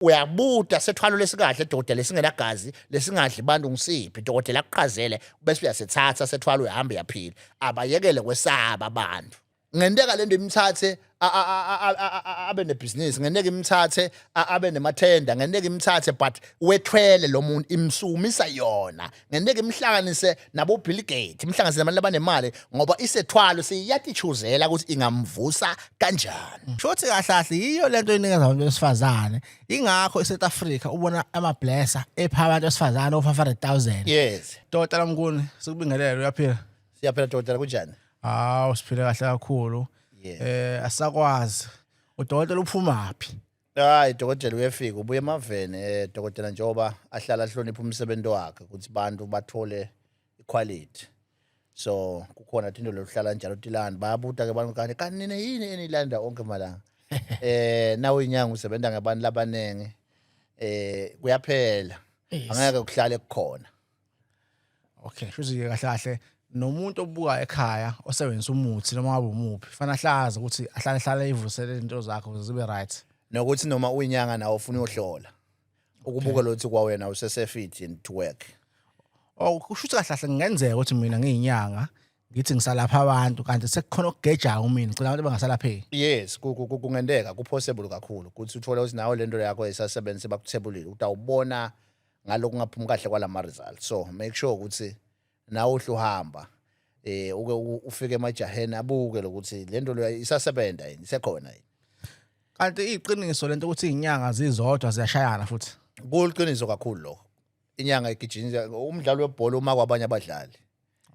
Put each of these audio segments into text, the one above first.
uyabuda sethwalo lesikahle dokotela lesingenagazi lesingadli bantu ngisiphi dokotela akuqhazele bese uyasethatha sethwalo uyahamba yaphila abayekele kwesaba abantu ngendeka lento imthathe abe nebhizinisi ngendeka imthathe abe nemathenda ngendeka imthathe but wethwele lo muntu imsumisa yona ngendeka imhlanganise nabo Bill Gates imhlanganise nabantu abanemali ngoba isethwalo siyatichuzela ukuthi ingamvusa kanjani shothi kahlahle yiyo lento inikeza abantu besifazane ingakho eSouth Africa ubona ama-blesser epha abantu besifazane over 500,000 yes Dr. Mnguni sikubingelele uyaphila siyaphela dokotela kunjani hawu siphile kahle kakhulu asakwazi udokotela uphumaphi hayi dokotela uyafika ubuye emaveni dokotela njoba ahlala ahlonipha umsebenzi wakhe ukuthi abantu bathole iquality so kukhona into lokuhlala njalo utilanda bayabuta ke abantu kanine yini enilanda onke malanga nawe inyanga usebenza ngabantu labanenge kuyaphela angeke kuhlale kukhona okay shuthi kahle nomuntu obuka ekhaya osebenzisa umuthi noma ngabe umuphi fanele ahlaze ukuthi ahlale ivusele into zakho zibe right nokuthi noma uyinyanga nawo ufuna uhlola ukubuka lokuthi kwawena usesefit to work kushuthi kahle ngenzeka ukuthi mina ngiyinyanga ngithi ngisalapha abantu kanti sekukhona ukugeja mina ngicela abantu bangasalapheki yes kungendeka kupossible kakhulu ukuthi uthola ukuthi nawo lento yakho isasebenza bakuthebulile utawubona ngalokho ngaphuma kahle kwalama results so make sure ukuthi nawo uhluhamba uke ufike emajaheni abuke lokuthi lento leyo isasebenza yini isekhona yini kanti iqiniso lento ukuthi izinyanga zizodwa ziyashayana futhi kuliqiniso kakhulu lokho inyanga igijinza umdlalo webhola uma kwabanye abadlali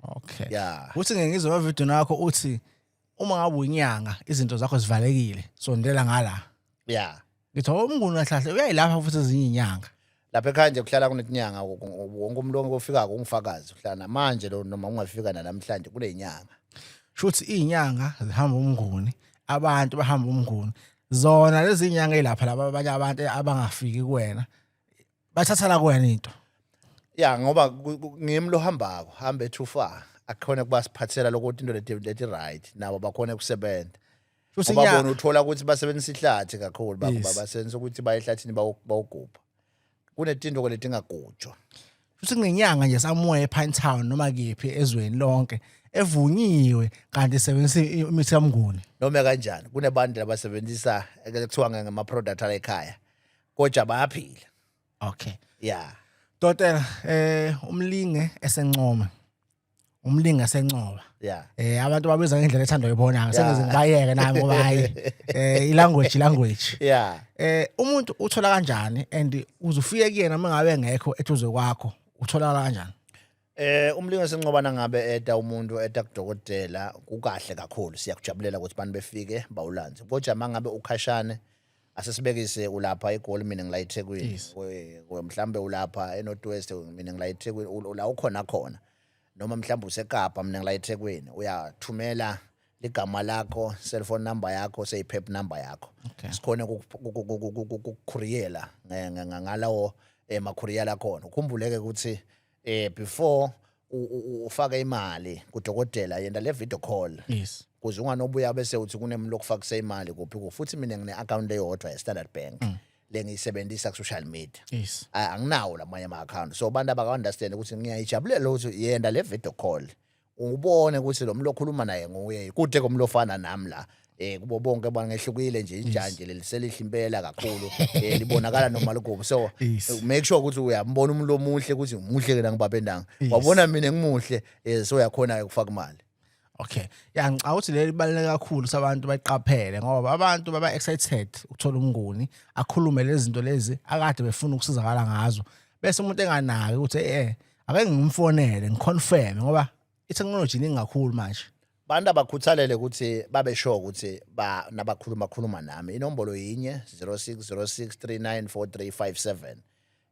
okay yeah uthi ngengizwe ama video nakho uthi uma ngabe uyinyanga izinto zakho zivalekile sondela ngala yeah ngithi umnguni kahle uyayilapha futhi ezinye izinyanga lapha ekhaya nje kuhlala kunetinyanga wonke umuntu ofika ungufakazi uhlala manje lo noma ungafika namhlanje kule inyanga shuthi izinyanga zihamba umnguni abantu bahamba umnguni zona lezi inyanga elapha laba abanye abantu abangafiki kuwena bathatha la kuwena into ya ngoba ngimlo hambako hambe too far akukhona kubasiphathela lokuthi into leti right nabo bakhona ukusebenza ubabona uthola ukuthi basebenzisa ihlathi kakhulu basenza ukuthi bayehlathini bawugubha kunetinto kweletingagujwa futhi ngenyanga nje samuwe ePinetown noma kephi ezweni lonke evunyiwe kanti isebenzisa imithi yamnguni noma kanjani kunebantu labasebenzisa ekuthiwa ngama product ala ekhaya kodwa bayaphila okay yeah Dotela umlinge esencoma umlinge esencoba yeah abantu babiza ngendlela ethandwa yibona sengize ngibayeke nami ngoba hayi language yeah umuntu uthola kanjani and uzufike kuyena mangabe ngekho ethuze kwakho uthola kanjani umlingo esencobana ngabe eta umuntu eta kudokotela kukahle kakhulu siyakujabulela ukuthi abantu befike bawulanze kodwa mangabe ukhashane asesibekise ulapha eGoli mina ngila eThekwini mhlambe ulapha eNorth West mina ngila eThekwini la ukhona khona noma mhlambe useKapa mina ngila eThekwini uyathumela ligama lakho cellphone number yakho seyiphep number yakho sikhona ukukuriyela ngalawo emakuriyela khona ukhumbuleke ukuthi before ufaka imali kudokotela yenda le video call yes kuze unganobuya bese uthi kunemlo kufakisa imali kuphi futhi mina ngine account eyodwa eStandard Bank lengiyisebenzisa ku social media yes anginawo lamanye ama account so abantu abaka understand ukuthi ngiyayijabulela ukuthi yenda le video call ubone ukuthi lo mlo okhuluma naye nguye kude komlofana nami la kubo bonke bangehlukile nje injanje leliselihle impela kakhulu libonakala noma lokho so make sure ukuthi uyambona umuntu omuhle ukuthi umuhle ke ngibabendanga wabona mina ngimuhle so uyakhona ukufaka imali okay ngicabanga ukuthi leli baleka kakhulu sabantu bayiqaphele ngoba abantu baba excited ukuthola umnguni akhulume lezi zinto lezi akade befuna ukusizakala ngazo bese umuntu enganaki ukuthi ake ngimfonele ngiconfirm ngoba itechnology ningakhulu manje bantu abakhuthalele ukuthi babe sure ukuthi nabakhuluma nami inombolo yinye 0606394357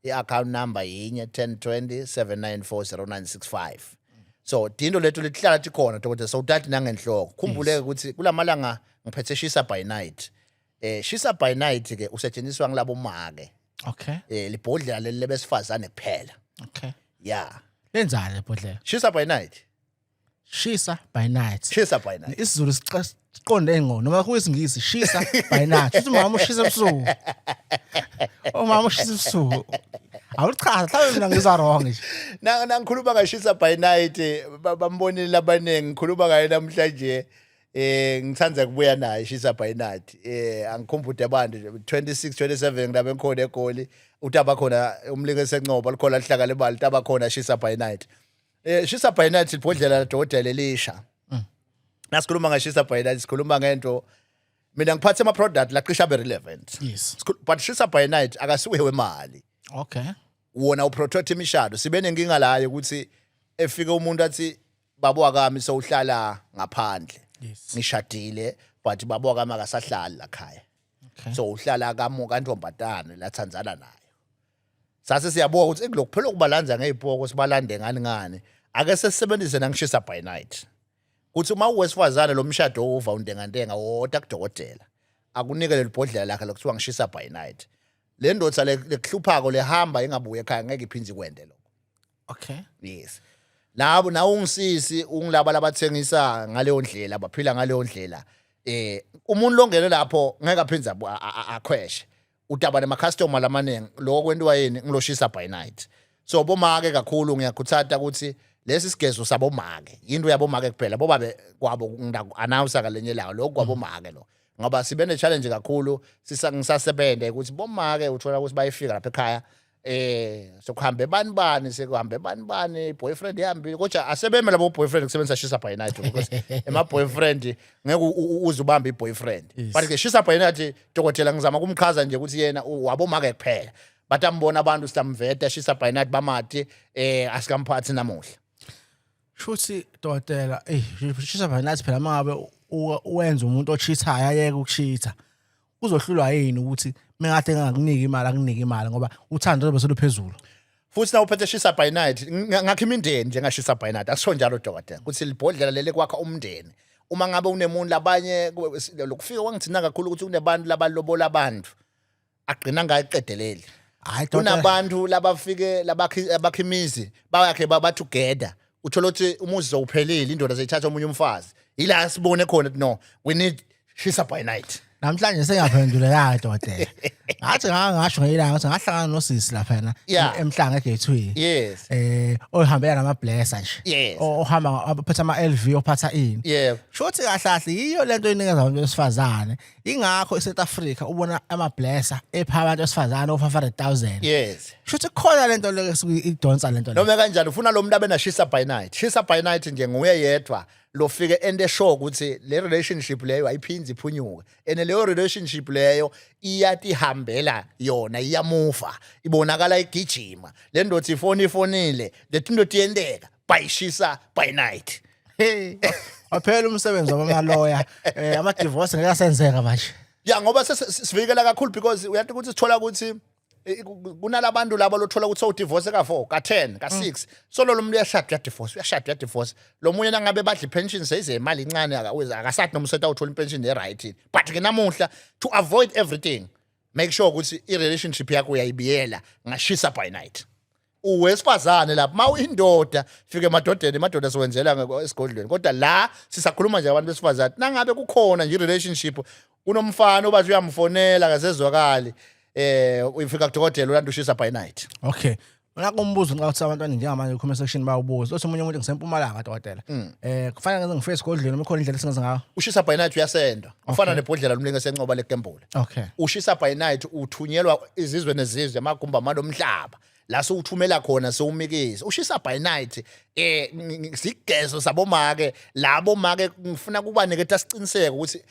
i-account number yinye 1020794096 so dindo lethu lihlala likhona dokotela so uthathi nangenhloko khumbuleke ukuthi kulamalanga ngiphethe Shisa by Night Shisa by Night ke usetshenziswa ngilabo make okay libhodlela lebesifazane kuphela okay yeah lenzani lebhodlela Shisa by Night Shisa by night. Shisa by night. isiZulu siqonde ngqo noma kuyisingisi shisa by night uthi mama ushisa ebusuku mama ushisa ebusuku awuchaza mhlawumbe mina ngizwa wrong nje Ngikhuluma ngashisa by night bambonile labanengi ngikhuluma ngayo namhlanje ngithanda kubuya naye shisa by night angikhumbule abantu 26 27 ngilabe ngikhona eGoli utaba khona umlingisi eNcoba likhona lihlaka lebali utaba khona shisa by night shisa by night ibhodlela ladokotela elisha nasikhuluma ngashisa by night sikhuluma ngento mina ngiphathe ama product laqisha be relevant yes but shisa by night akasiwe wemali okay wona uprotect imishado sibe nenkinga layo ukuthi efike umuntu athi babo wakami sowuhlala ngaphandle yes ngishadile but babo wakami akasahlali la khaya okay so uhlala kantombatane la Tanzania nayo sase siyabuka ukuthi ekulokuphela ukubalanza ngezipoko sibalande ngani ake sesebenzise nangishisa by night kuthi uma uwesifazane lo mshado ova undengandenga wodwa kudokotela akunikele libhodlela lakhe lokuthiwa ngishisa by night le ndodza lekuhluphako lehamba ingabuye ekhaya ngeke iphinzi kwende lokho okay yes labo na ungisisi ungilaba labathengisa ngaleyo ndlela baphila ngaleyo ndlela umuntu longene lapho ngeke aphinza akhweshe utaba nema customer lamanengi lokho kwentiwa yini ngiloshisa by night so bomake kakhulu ngiyakhuthata ukuthi lesi sigezo sabomake into yabomake kuphela bobabe kwabo announce kalenye lawo lokho kwabomake lo ngoba sibe ne challenge kakhulu ngisasebenza ukuthi bomake uthola ukuthi bayifika lapha ekhaya sokuhambe bani sekuhambe bani boyfriend yahambile kodwa asebeme labo boyfriend kusebenzisa shisa by night because ema boyfriend ngeke uzubamba iboyfriend but ke shisa by night dokotela ngizama kumchaza nje ukuthi yena wabomake kuphela batambona abantu sitamveta shisa by night bamati asikamphathi namuhla shuthi dokotela shisa by night phela mangabe uwenza umuntu ochithayo ayeke ukuchitha uzohlulwa yini ukuthi mengade ngakunika imali akunika imali ngoba uthando lobe seluphezulu futhi na uphethe shisa by night ngakho imindeni njengashisa by night akusho njalo dokotela ukuthi libhodlela lele kwakha umndeni uma ngabe unemuntu labanye lokufika wangithina kakhulu ukuthi kunebantu labalobola abantu agcina ngayiqedeleli hayi kunabantu labafike labakhimizi bayakhe baba together uthola ukuthi umuzi uzophelile indoda zayithatha omunye umfazi ila sibone khona no we need shisa by night namhlanje sengaphendula la dokotela ngathi ngasho ngilanga ukuthi ngahlangana nosisi lapha emhlanga eGateway yes ohambela nama blesser nje ohamba aphethe ama LV ophatha ini yeah shothi kahlahle yiyo lento enikeza abantu besifazane ingakho eSouth Africa ubona ama blesser epha abantu besifazane of 500,000 yes shothi khona lento idonsa lento noma kanjani ufuna lo muntu abena shisa by night shisa by night nje nguye yedwa lo fike ende show ukuthi le relationship leyo ayiphinzi iphunyuka ene leyo relationship leyo iyatihambela yona iyamuva ibonakala igijima le ndothi ifonile lethi ndothi yendeka bayishisa by night hey aphela umsebenzi wama lawyer ama divorce ngeke asenzeka manje ya ngoba sivikela kakhulu because uyathi ukuthi sithola ukuthi kunalabantu labo lothola ukuthi so divorce ka4 ka10 ka6 so lo muntu uyashada divorce lo munye nangabe badla pension seyize imali incane akasathi noma usetha uthola ipension right but ke namuhla to avoid everything make sure ukuthi I relationship yakho uyayibiyela ngashisa by night uwesifazane lapha mawuyindoda fike madoda siwenzela esigodlweni kodwa la sisakhuluma nje abantu besifazane nangabe kukhona nje relationship kunomfana obathi uyamfonela akazezwakali uyifika kudokotela ulandu ushisa by night okay nakumbuzo ngathi abantwana njengamanje comment section bayawubuza othi umunye umuntu ngisempumalanga dokotela kufanele ngenze ngifake esigodlweni uma khona indlela esingenza ngayo ushisa by night uyasenda ufana nebhodlela lomlingo senqoba lekembula okay ushisa by night uthunyelwa izizwe nezizwe amagumba amalomhlaba la sowuthumela khona sowumikisa ushisa by night sigezo sabomake labo make ngifuna kuba neketha siciniseke ukuthi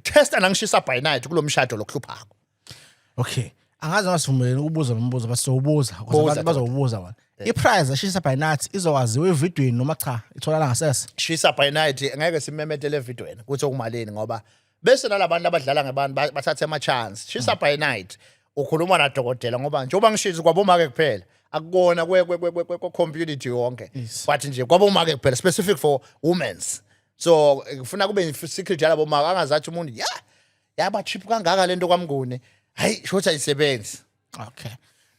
testa nangishisa by night kulomshado lokuhluphako okay angazi ngasivumeleni ukubuza nombuzo basizowubuza ukuthi abantu bazowubuza wona iprice ashisa by night izokwaziwa evidweni noma cha itholana ngasese shisa by night ngeke simemetele evidweni kuthi okumaleni ngoba bese nalabantu abadlala ngebantu bathathe ama chance shisa by night ukhuluma na dokotela ngoba njengoba ngishisa kwabomake kuphela akukona kwe community yonke but nje kwabomake kuphela specific for women's so kufuna kube secret yalabo maka angazathi umuntu yaba cheap kangaka lento kwamnguni hayi shotha isebenzi okay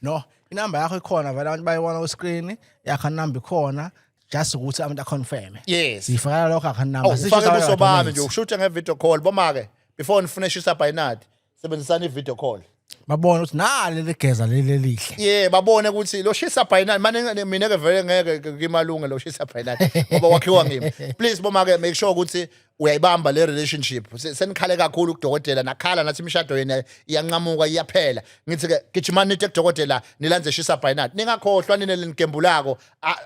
no inamba yakho ikhona vele abantu bayibona ku screen yakho number ikhona just ukuthi abantu aconfirm Yes. sifakela lokho account number Ufake ubuso bami nje ukushuta nge-video call boma-ke before nifune eshisa by night sebenzisana i-video call. babona ukuthi nale legeza leli lihle Babone ukuthi lo shisa by night mina-ke vele ngeke kimalunga lo shisa by night ngoba wakhiwa ngimi. Please boma-ke make sure ukuthi uyayibamba le relationship. Senikhale kakhulu kudokotela nakhala nathi imishado yena iyanqamuka iyaphela. Ngithi-ke gijimani nithi kudokotela nilanze shisa by night. Ningakhohlwa nina lenigembulako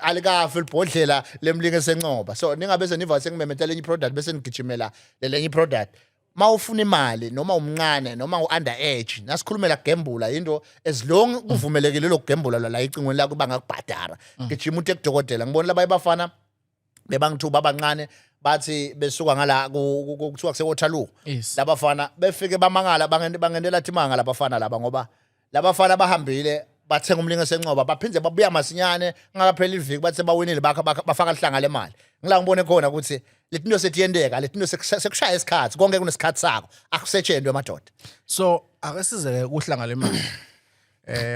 alikafi libhodlela lemlinge sencoba. So ningabe seniva sengimemethela enye i-product bese nigijimela lelenye i-product. Mawufuna imali noma umncane noma u-under age nasikhulumela kugembula into as long kuvumelekile lokugembula la icingweni lakho bangakubhadara. Gijima uthi kudokotela ngibona laba bafana bebangithuba abancane bathi besuka ngala kuthiwa kuse-Waterloo labafana befike bamangala bangenela timanga labafana laba ngoba labafana bahambile bathenga umlingo sencoba baphindze babuya masinyane ngakaphela iviki bathi bawinile bafaka lihlanga lemali ngila ngibone khona ukuthi letinto setiyendeka letinto sekushaya isikhathi konke kunesikhathi sakho akusetshenzwe madoda. so ake size kuhlanga lemali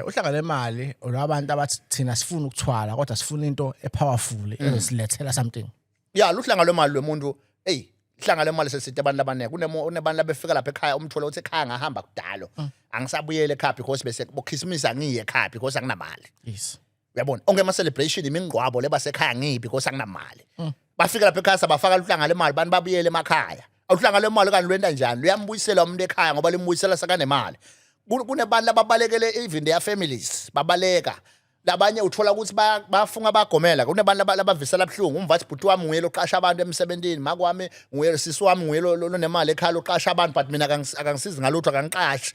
uhlanga lemali olabantu abathi thina sifuna ukuthwala kodwa sifuna into epowerful ezosilethela something. Luhlanga lwemali lwemuntu ihlanga lemali sesithi abantu labaneke kunebantu labefika lapha ekhaya umthole uthi ekhaya ngahamba kudalo angisabuyele ekhaya because bese bokhisimisa ngiye ekhaya because anginamali. Yes. Uyabona onke ama celebration imingqwabo lebasekhaya ngiyi because anginamali. Bafika lapha ekhaya sabafaka uhlanga lemali bantu babuyele emakhaya. Uhlanga lemali kanti lwenta njani luyambuyisela umuntu ekhaya ngoba limbuyisela sakanemali. Kunebantu lababalekele even their families babaleka. Labanye uthola ukuthi bafunga bagomela kunebantu labavisela abhlungu umvathi bhuti wami nguyelo oqasha abantu emsebentini makwami nguyelo sisi wami nguyelo lonemali ekhaya oqasha abantu but mina akangisizi ngalutho akangiqashi.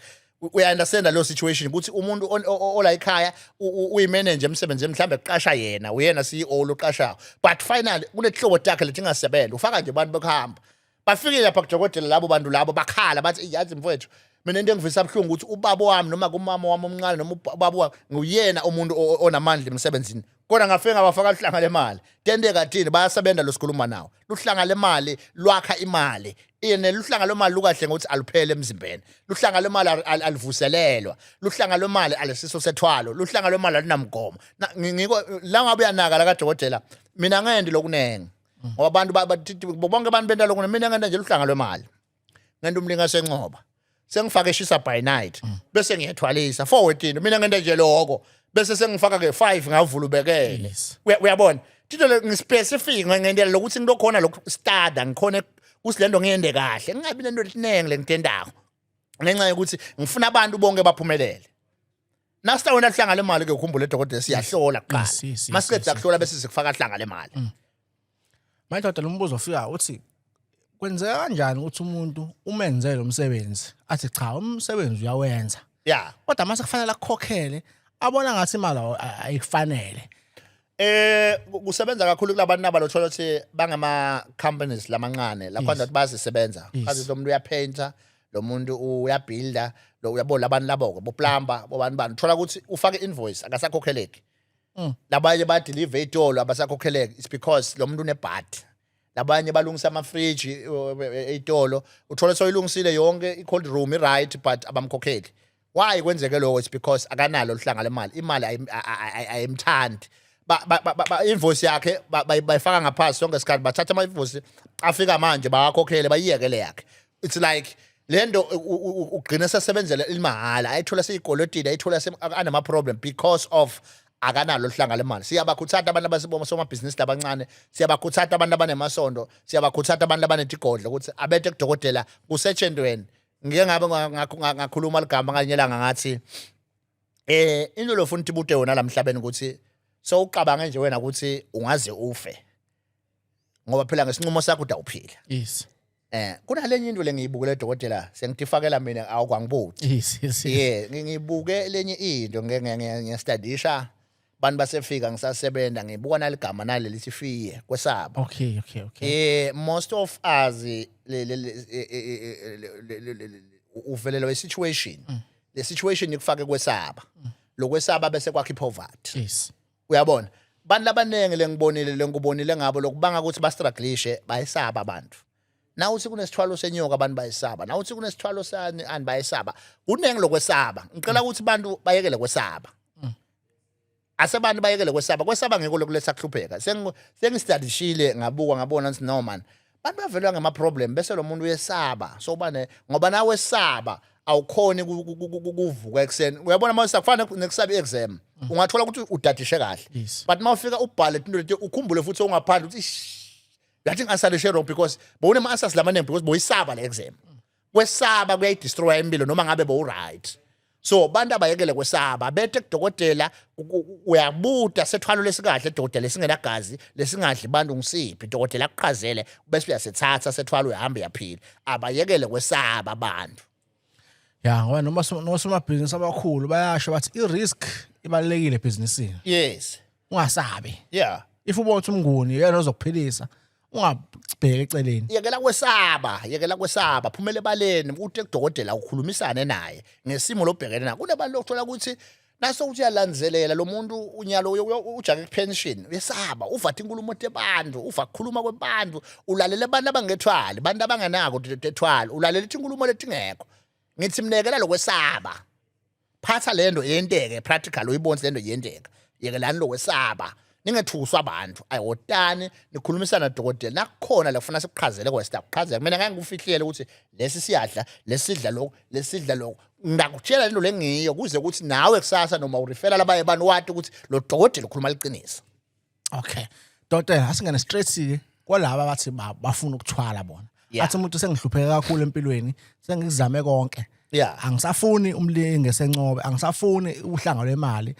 Uya-understand lo situation ukuthi umuntu ola ekhaya uyimanager emsebenzini mhlambe kuqasha yena uyena CEO loqashayo but finally kunehlobo takhe lethi ingasebenza ufaka nje abantu bekuhamba bafikile lapha kudokotela labo bantu labo bakhala bathi yazi mfowethu mina into engivisa abhlungu ukuthi ubaba wami noma kumama wami omncane noma ubaba wami nguyena umuntu onamandla emsebenzini kodwa ngafika ngabafaka lihlanga lemali tendeka thini bayasebenza lo sikhuluma nawo luhlanga lemali lwakha imali yena luhlanga lomali lukahle ngokuthi aluphele emzimbeni luhlanga lomali alivuselelwa luhlanga lomali alesiso sethwalo luhlanga lomali alinamgomo ngiko la ngabe uyanaka la kadokotela mina ngendi lokunenge ngoba abantu bonke abantu benta lokune mina ngenda nje luhlanga lwemali ngenda umlinga sencoba sengifaka eshisa by night bese ngiyethwalisa forward into mina ngenda nje lokho bese sengifaka ke 5 ngavula ubekele uyabona tito ngispecific ngendlela lokuthi ngilokhona lokustada ngikhona kusilendo ngiyende kahle ngingabi nento letinenge lengitendayo ngenxa yokuthi ngifuna abantu bonke baphumelele nasita wena lihlanga lemali ke ukhumbule dokotela siyahlola kuqala masiqeda ukuhlola bese sikufaka lihlanga lemali manje dokotela umbuzo ofika uthi kwenzeka kanjani ukuthi umuntu umenzele umsebenzi athi cha umsebenzi uyawenza kodwa mase kufanele akukhokhele abona ngathi imali ayifanele kusebenza kakhulu kulabantu nabalothola ukuthi bangama companies lamancane la khona bazisebenza kazi lo muntu uyapainter lo muntu uyabuilder lo uyabona abantu labo boplumber bobantu banithola ukuthi ufake invoice akasakhokheleki labanye ba deliver itolo abasakhokheleki it's because lo muntu unebhadi labanye balungisa ama fridge etolo uthola soyilungisile yonke i-cold room i-right but abamkhokheli why kwenzeke lokho it's because akanalo lihlanga lemali imali ayimthandi invoice yakhe bayifaka ngaphansi sonke isikhathi bathatha ama invoice afika manje bayakhokhele bayiyekele yakhe it's like lento ugcina sesebenzela imahala ayithola seyikolotile ayithola anama problem because of akanalo lihlanga lemali siyabakhuthatha abantu abasoma business labancane siyabakhuthatha abantu abanemasondo siyabakhuthatha abantu abanetigodlo ukuthi abethe kudokotela kusetshenzweni ngike ngabe ngakhuluma ligama nganyelanga ngathi into lofuna utibute wona lamhlabeni ukuthi so uqabanga nje wena ukuthi ungaze ufe ngoba phela ngesinqumo sakho udawuphila yes kunalenye into lengiyibukele dokotela sengitifakela mina awukwangibuthi yes ngiyibuke lenye into ngiyastudisha bantu basefika ngisasebenza ngibukana ligama naleli sifiye kwesaba okay most of us uvelelwa isituation le situation ikufake kwesaba lokwesaba bese kwakhe ipoverty yes uyabona bantu labanenge lengibonile ngabo lokubanga ukuthi ba struggleishe bayisaba abantu na uthi kunesithwalo senyoka abantu bayisaba na uthi kunesithwalo sani ani bayisaba kunenge lokwesaba ngicela ukuthi abantu bayekele kwesaba asebantu bayekele kwesaba ngeke lokuletha kuhlupheka sengistadishile ngabuka ngabona ukuthi no man bantu bavelwa ngama problem bese lo muntu uyesaba so bane ngoba nawe esaba awukhoni ukuvuka ekseni uyabona mase kufana nekusaba iexam ungathola ukuthi udadishe kahle but mawufika ubhale into lethi ukhumbule futhi ongaphandle ukuthi yathi ngasalishe wrong because bone ama answers lamaningi because boyisaba le exam kwesaba kuyayidestroy impilo noma ngabe bo right so bantu abayekele kwesaba bethe kudokotela uyabuta sethwalo lesikahle dokotela lesingenagazi lesingadli bantu ngisiphi dokotela akuqhazele bese uyasethatha sethwalo uyahambe yaphila abayekele kwesaba abantu ya ngoba noma nosomabhizinisi abakhulu bayasho bathi i-risk ibalekile ebhizinisini yes ungasabi yeah if ubona ukuthi umnguni yena ozokuphilisa ungabheke eceleni yekela kwesaba phumele baleni uthi kudokotela ukukhulumisane naye ngesimo lobhekene nayo kunabantu lokuthola ukuthi naso uthi yalandzelela lo muntu unyalo ujake kupension uyesaba uvatha inkulumo tebantu uva kukhuluma kwebantu ulalela abantu abangethwali abantu abanganako tethwali ulalela inkulumo letingekho ngithi mnekela lokwesaba phatha lento yenteke practical uyibonise lento yenteka yekelani lokwesaba ningethuswa abantu ayotani nikhulumisana nodokotela nakukhona la kufuna sikuqhazele kwestab qhazela mina ngeke ngikufihlele ukuthi lesi siyadla lesidla lo ngakutshela lento lengiyo kuze ukuthi nawe kusasa noma urefera labaye abantu wathi ukuthi lo dokotela ukhuluma liqiniso okay dokotela asingene straight kwalabo bathi bafuna ukuthwala bona athi umuntu sengihlupheka kakhulu empilweni sengizame konke angisafuni umlinge sencobe angisafuni uhlanga lwemali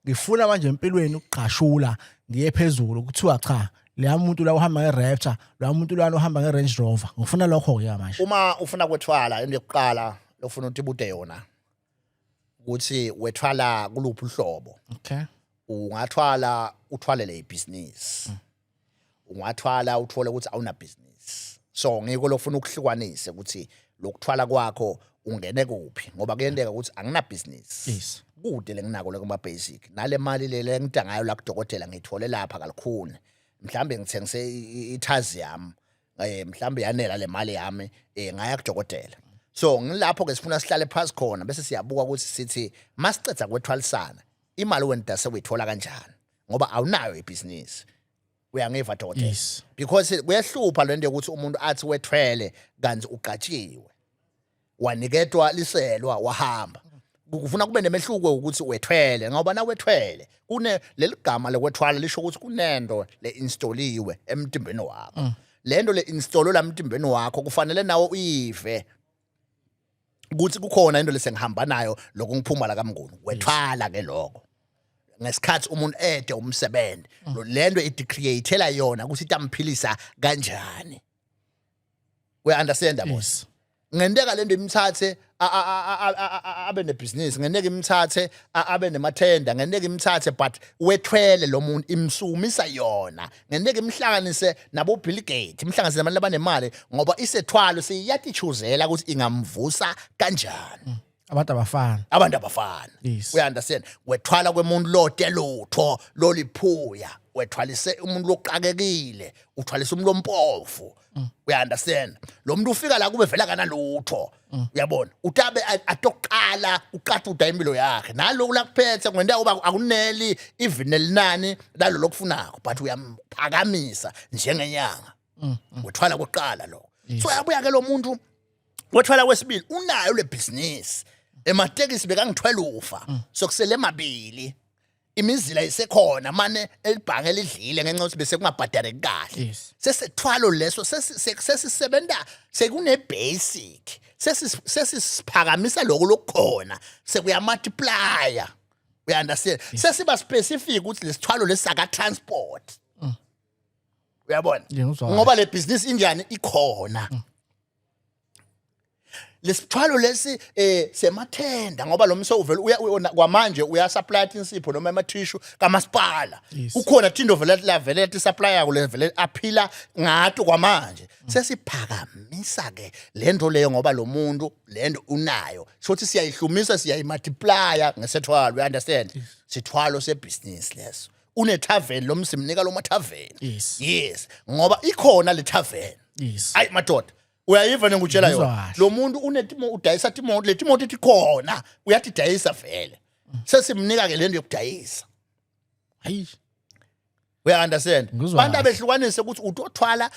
ngifuna manje empilweni ukuqashula ngiye phezulu kuthiwa cha leya muntu la uhamba ngeRaptor lo muntu la uhamba ngeRange Rover ngifuna lokho ke manje uma ufuna kwethwala into yokuqala lofuna ukuthi ibude yona ukuthi wethwala kuluphi uhlobo okay ungathwala uthwalele ibusiness ungathwala uthole ukuthi awuna business so ngiko lokufuna ukuhlukanise ukuthi lokuthwala kwakho ungene kuphi ngoba kuyendeka ukuthi angina business yes kude lenginako kuma basic nale mali le ngidangayo la kudokotela ngithole lapha kalikhuni mhlambe ngithengise ithazi yami mhlambe yanela le mali yami ngaya kudokotela so ngilapho ke sifuna sihlale phansi khona bese siyabuka ukuthi sithi masicetha kwethwalisana imali wena sewuyithola kanjani ngoba awunayo ibusiness uyangiva dokotela yes because kuyahlupha lento ukuthi umuntu athi wethwele kanti uqatshiwe waniketwa liselwa wahamba kufuna kube nemehluko ukuthi wethwele ngoba na wethwele kune leligama lokwethwala lisho ukuthi kunento le-instaliwe emtimbeni wakho lento le-instalo lamtimbeni wakho kufanele nawe uyive ukuthi kukhona into lesengihamba nayo lokungiphuma la kamnguni wethwala ke lokho ngesikhathi umuntu ede umsebenzi lento idicreatela yona ukuthi itamphilisa kanjani we understand boss ngendeka lento imthathe abe nebusiness ngendeka imthathe abe nemathenda ngendeka imthathe but wethwele lo muntu imsumisa yona ngendeka imhlanganise nabo Bill Gates imhlanganise nabantu abanemali ngoba isethwalo siyatichuzela ukuthi ingamvusa kanjani abantu abafana yes. We understand wethwala kwemuntu lode lutho loliphuya wethwalise umuntu loqakekile uthwalise umuntu ompofu we understand lo muntu ufika la kube vela kana lutho uyabona utabe atoqala uqathuda impilo yakhe naloku lakuphethe ngwenda uba akuneli even elinani lalo lokufunako but uyaphakamisa njengenyanga wethwala koqala lo so yabuya ke lo muntu wethwala kwesibili unayo le business ematekisi bekangithwela ufa sokusele emabili imizila isekhona mane elibhange elidlile ngenxa ukuthi bese kungabhadari kahle sesethwalo leso sesisebenta sekune basic sesisiphakamisa lokho lokukhona sekuya multiplier we understand sesiba specific ukuthi lesithwalo lesaka transport uyabona ngoba le business injani ikhona lesithwalo lesi semathenda ngoba lo mso uvela kwamanje uyasupply insipho noma emathishu kamasipala ukhona thindo vele supply yako level aphila ngato kwamanje sesiphakamisa ke lento leyo ngoba lo muntu lento unayo sothi siyayihlumisa siyayimultiplya ngesethwalo you understand sithwalo sebusiness leso une tavern lo msimnika lo matavern yes ngoba ikhona le tavern ayi madoda uyayiva ngikutshela yona lo muntu unetimo udayisa timoto letimoto etikhona uyatidayisa vele sesimnika ke lento yokudayisa hayi uya-understand Ngizwa abantu kahle. abehlukanise ukuthi utothwala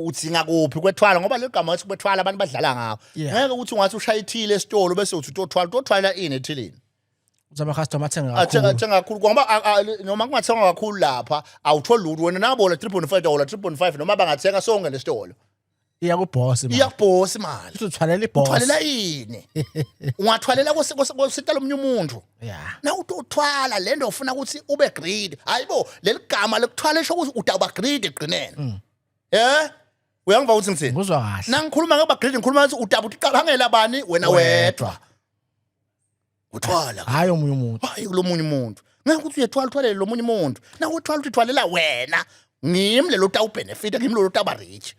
udzinga kuphi kwethwala ngoba le gama wathi kwethwala abantu badlala ngawo Yeah. ngeke ukuthi ungathi ushaya ithile esitolo bese uthi utothwala ini ethilini uthi ama-customer athenga athenga kakhulu kakhulu ngoba noma kungathengwa kakhulu lapha awutholi lutho wena nabola 3.5 wola 3.5 noma bangathenga sonke nesitolo iya kubhosi manje iyakubhosa imali uthi uthwalela ibhosi uthwalela ini ungathwalela kwesitalo omunye umuntu yeah na uthwala le nto ufuna ukuthi ube greedy hayibo leli gama lokuthwala esho ukuthi udaba greedy egqinene uyangiva ukuthi ngithini ngizwa kahle nangikhuluma ngoba greedy ngikhuluma ukuthi udaba uqabangela bani wena wedwa uthwala hayi omunye umuntu hayi kulomunye umuntu ngeke ukuthi uthwalele lo munye umuntu na uthwala ukuthi uthwalela wena ngimi lelo uta benefit ngimi lelo uta rich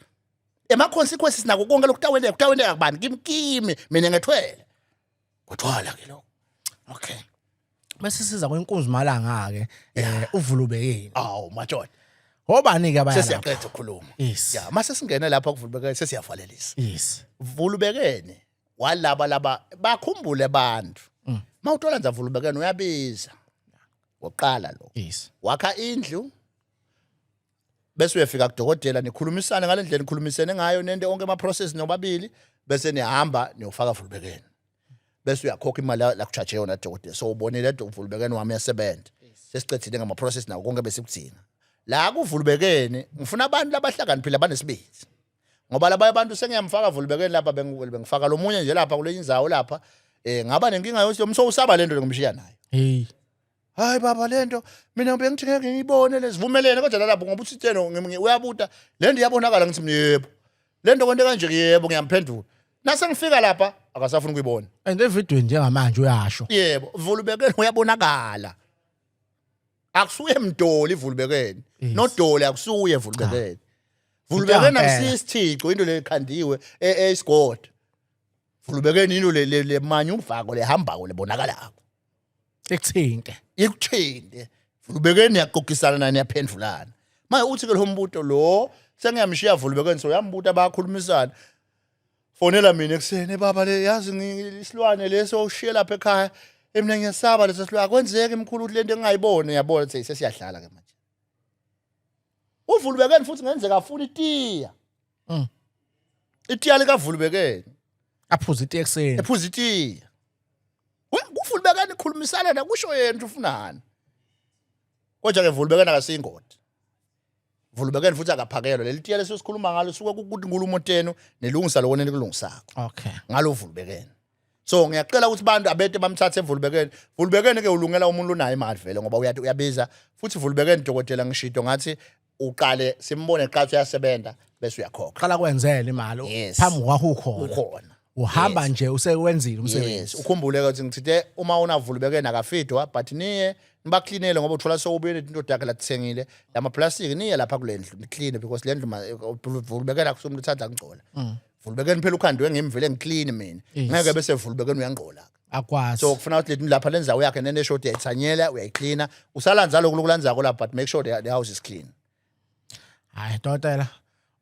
ema consequences nako konke lokutawendeka kubani kimi mina ngethwele uthwala ke lo okay bese siza kwenkunzi malanga ke uvulubekeni awu majoda obani ke abaya sesiyaqeda ukukhuluma yes ya mase singena lapha kuvulubekeni sesiyavalelisa yes vulubekeni walaba bakhumbule abantu mawutola nza vulubekeni uyabiza oqala lo yes wakha indlu bese uyafika kudokotela nikhulumisana ngalendlela nikhulumisene ngayo nento onke ama process nobabili bese nihamba niyofaka vulubekeni bese uyakhokha imali la kucharge yona dokotela so ubonile vulubekeni wami yasebenza sesicedile ngama process nawo konke bese kudzinga la kuvulubekeni ngifuna abantu labahlakaniphile abanesibindi ngoba labanye abantu sengiyamfaka vulubekeni lapha bengifaka lo munye nje lapha kule indzawo lapha ngaba nenkinga yokuthi umso usaba lento ngimshiya nayo hey hayi baba lento mina bengithi ngeke ngiyibone lesivumelene kodwa lapho ngoba uthitheno uyabuta lento iyabonakala ngithi yebo lento konke kanje yebo ngiyamphendula nase ngifika lapha akasafuni ukuyibona and evidweni njengamanje uyasho yebo vulubekeni uyabonakala akusuye mdoli vulubekeni nodoli akusuye vulubekeni vulubekeni akusisithixo into lekhandiwe esigodi vulubekeni into le manyu uvako lehambako lebonakala ekuthinte ikuthinde vulubekeni yaqokisana nani yaphendulana manje uthi ke lo mbuto lo sengiyamshiya vulubekeni so yambuta bayakhulumisana fonela mina eksene baba le yazi ngisilwane leso ushiye lapha ekhaya emina ngiyasaba leso silwane kwenzeke emkhulu ukuthi lento engayibone yabona ukuthi sesiyahlala ke manje uvulubekeni futhi ngenzeka afuna itiya itiya lika vulubekeni aphuza iti ekseni ephuza itiya kuvulubekeni ikhulumisana na kusho yena ukuthi ufunani kodwa ke vulubekeni akasingodi vulubekeni futhi akaphakelwa leli tiya lesisikhuluma ngalo suka ukuthi ngulumoteno nelungisa lokho nekulungisako okay ngalo vulubekeni so ngiyacela ukuthi abantu abete bamthathe vulubekeni ke ulungela umuntu onayo imali vele ngoba uyabiza futhi vulubekeni dokotela ngishido ngathi uqale simbone qala uyasebenza bese uyakhokha qala kwenzela imali phambi kwakho ukhona uhamba nje usewenzile umsebenzi ukhumbule ukuthi ngithithe uma unavulubekeni akafidwa but niye nibaklinele ngoba uthola sowubuyele into dakhe lathengile lama plastic niye lapha kule ndlu niclean because le ndlu vulubekeni akusumuntu uthatha ngcola vulubekeni phela ukhandwe ngimvele ngiclean mina ngeke bese vulubekeni uyangqola akwazi so kufuna ukuthi lethu lapha lenzawo yakhe nene short yayithanyela uyayicleana usalanza lokho lokulanzako lapha but make sure the house is clean hayi dotela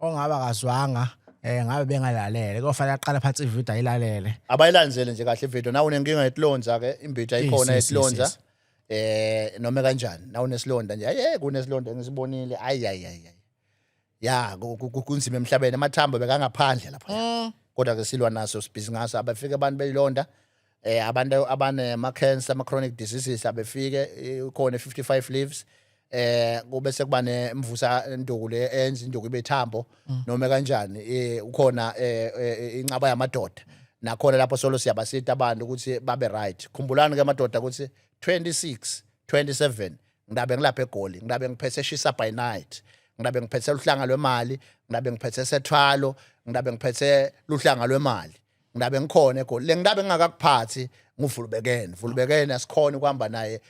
ongaba kazwanga ngabe bengalalele kufanele aqala phansi ivideo ayilalele abayilandzele nje kahle ivideo nawe unenkinga yetlonza ke imbitha ikhona yetlonza noma kanjani nawe unesilonda nje kunesilonda ngisibonile ayi ya kunzima emhlabeni amathambo bekangaphandle lapha kodwa ke silwa naso sibhizi ngaso abafike abantu belonda abantu abane cancer ama chronic diseases abefike khona 55 leaves kube sekuba nemvusa induku le enza induku ibethambo noma kanjani ukhona inqaba yamadoda nakhona lapho solo siyabasita abantu ukuthi babe right khumbulani ke madoda ukuthi 26 27 ngidabe ngilapha eGoli ngidabe ngiphethe shisa by night ngidabe ngiphethe uhlanga lwemali ngidabe ngiphethe sethwalo ngidabe ngiphethe luhlanga lwemali ngidabe ngikhona eGoli le ngidabe ngingakakuphathi nguvulubekeni asikhona ukuhamba naye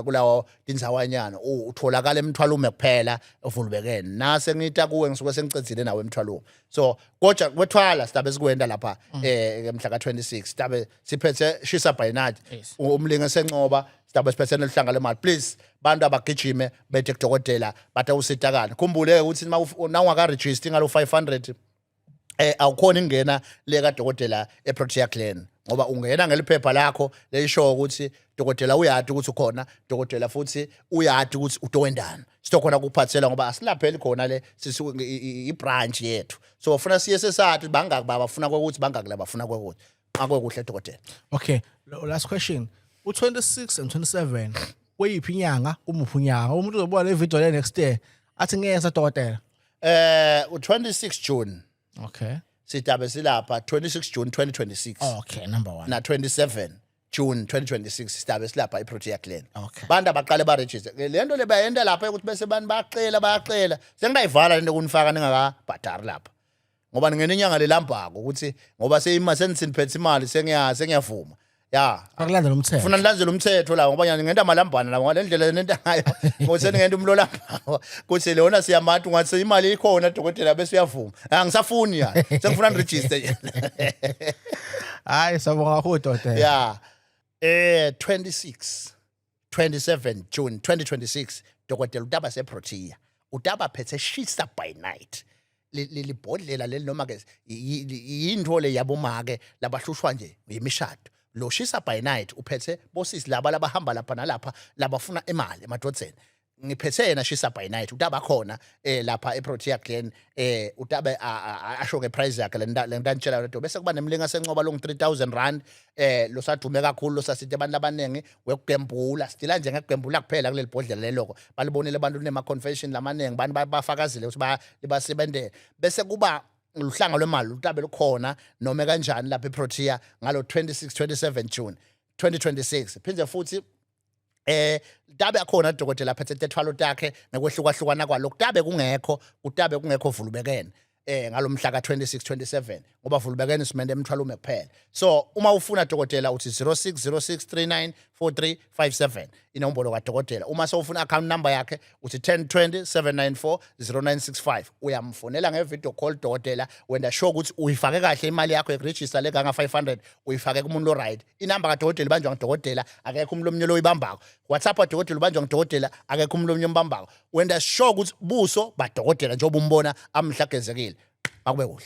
kulawo tindzawanyana utholakala emthwalo ume kuphela uvulubekeni nase ngita kuwe ngisuke sengicedzile nawe emthwalo so kodwa kwethwala sidabe sikwenda lapha emhla ka26 sidabe siphethe shisa by night umlinge sencoba sidabe siphethe nehlanga lemali please bantu abagijime bethe kudokotela bathe usitakana khumbule ukuthi na ungaka register ngalo 500 awukhona ingena le kadokotela eProtea Clan ngoba ungena ngeliphepha lakho lesho ukuthi dokotela uyadi ukuthi ukhona dokotela futhi uyadi ukuthi utowendana sitokhona kuphathela ngoba asilapheli khona le i-branch yethu so ufuna siye sesathi bangaki bafuna ukuthi bangaki labafuna ukuthi akukuhle dokotela. Okay, last question. U26 and 27 kweyiphi inyanga umuphi unyanga umuntu uzobona le video le next year athi ngeke sadokotela u26 June. Okay. Sitabe silapha 26 June 2026. Okay, number 1. Na 27 June 2026 sitabe silapha iProtea Glen. Okay. Bantu abaqale ba register. Lento le bayenda lapha ukuthi bese abantu bayacela. Sengidayivala lento kunifaka ningaka bhadari lapha. Ngoba ngene inyanga lelambako ukuthi ngoba seyima seniphethe imali sengiyavuma. Ya. Akulandela umthetho. Ufuna nilandele umthetho la ngoba ngenda malambana la ngalendlela nenta ngayo. Ngoba ngenda umlolamba. Kuthi leona siyamathu ngathi imali ikhona dokotela bese uyavuma. Angisafuni ya. Sengifuna register. Hayi sabonga kakhulu dokotela. Yeah. 27 June 2026 dokotela utaba seProtea. Utaba phethe shisa by night. Libhodlela leli noma ke yindwo le yabomake labahlushwa nje yimishado. Lo shisa by night uphethe bosisi laba labahamba lapha nalapha labafuna imali emadodzeni. Ngiphethe yena shisa by night utaba khona lapha eProtea Glen utabe asho ke price yakhe lentantshela leto bese kuba nemlinga sencoba long 3000 rand lo sadume kakhulu lo sasithi abantu abanengi wekugembula stila nje ngegembula kuphela kuleli bhodlela leloko balibonile abantu nema confession lamanengi abantu bafakazile ukuthi basebenzele bese kuba luhlanga lwemali utabe lukhona noma kanjani lapha eProtea ngalo 27 June 2026 phinde futhi dabe akhona dokotela phethe tethwalo takhe ngekwehlukana kwalokho dabe kungekho vulubekene ngalomhla ka26 27 ngoba vulubekene simende emthwalume kuphela so uma ufuna dokotela uthi 0606394357 inombolo kaDokotela uma sewufuna account number yakhe uthi 1020794096 uyamfonela ngevideo call dokotela wenda sure ukuthi uyifake kahle imali yakho eregister lekanga 500 uyifake kumuntu right inamba kaDokotela ibanjwa ngudokotela akekho umlomnyo loyibambako WhatsApp kaDokotela ubanjwa ngudokotela akekho umlomnyo ombambako wenda sure ukuthi buso baDokotela njengoba umbona amhlagezekile akube kuhle.